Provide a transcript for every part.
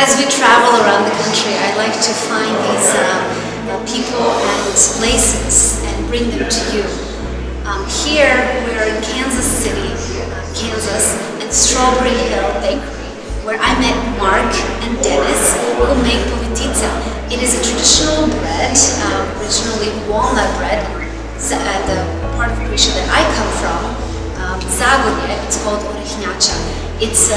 as we travel around the country, I like to find these people and places and bring them to you. Here we're in Kansas City, Kansas, at Strawberry Hill Bakery, where I met Mark and Dennis, who make Povitica. It is a traditional bread, originally walnut bread. The part of Croatia that I come from, Zagorje, it's called orehnjača. It's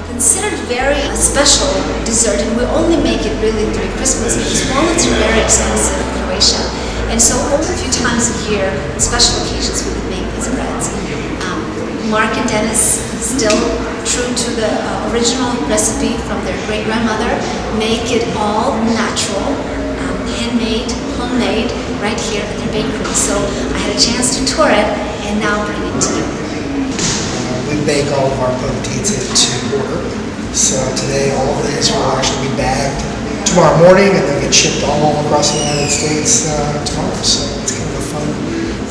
considered very special dessert, and we only make it really during Christmas because walnuts are very expensive in Croatia. And so only a few times a year, on special occasions, we would make these breads. Mark and Dennis, still true to the original recipe from their great-grandmother, make it all natural, handmade, homemade, right here at their bakery. So I had a chance to tour it and now bring it to you. We bake all of our Povitica to order. So today all of these will actually be bagged tomorrow morning and they'll get shipped all across the United States tomorrow. So it's kind of a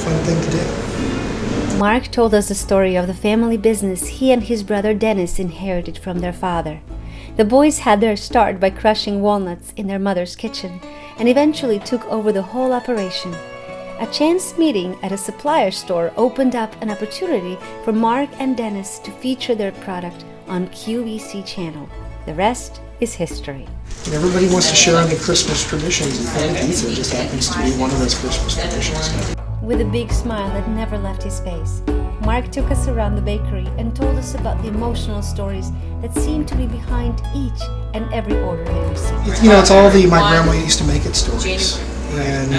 fun thing to do. Mark told us the story of the family business he and his brother Dennis inherited from their father. The boys had their start by crushing walnuts in their mother's kitchen and eventually took over the whole operation. A chance meeting at a supplier store opened up an opportunity for Mark and Dennis to feature their product on QVC channel. The rest is history. And everybody wants to share in the Christmas traditions, and Povitica just happens to be one of those Christmas traditions. With a big smile that never left his face, Mark took us around the bakery and told us about the emotional stories that seem to be behind each and every order they received. You know, it's all the my grandma used to make it stories. And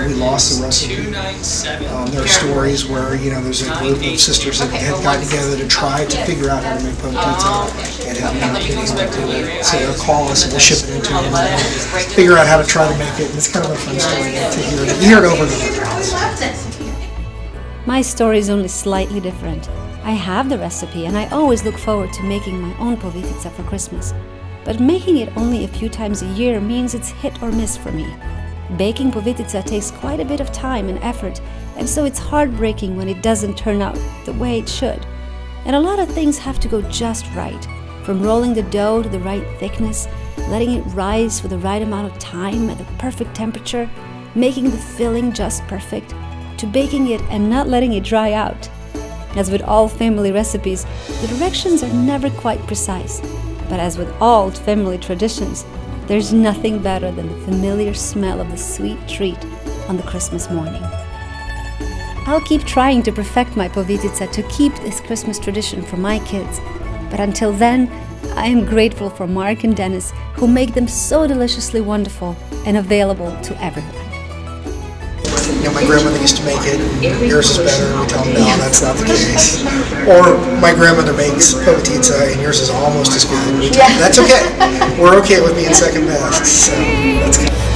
we lost the recipe. There are stories where, you know, there's a group of sisters that had gotten together to try to figure out how to make Povitica and have an opinion to do it. So they'll call us and we'll ship it into them and figure out how to try to make it. And it's kind of a fun story to hear it. You hear it over and over. My story is only slightly different. I have the recipe and I always look forward to making my own Povitica for Christmas. But making it only a few times a year means it's hit or miss for me. Baking Povitica takes quite a bit of time and effort, and so it's heartbreaking when it doesn't turn out the way it should. And a lot of things have to go just right, from rolling the dough to the right thickness, letting it rise for the right amount of time at the perfect temperature, making the filling just perfect, to baking it and not letting it dry out. As with all family recipes, the directions are never quite precise, but as with all family traditions, there's nothing better than the familiar smell of the sweet treat on the Christmas morning. I'll keep trying to perfect my Povitica to keep this Christmas tradition for my kids, but until then, I am grateful for Mark and Dennis who make them so deliciously wonderful and available to everyone. You know, my grandmother used to make it, and yours is better, we tell them, no, that's not the case. Or my grandmother makes Povitica, and yours is almost as good. That's okay. We're okay with being second best, so that's good.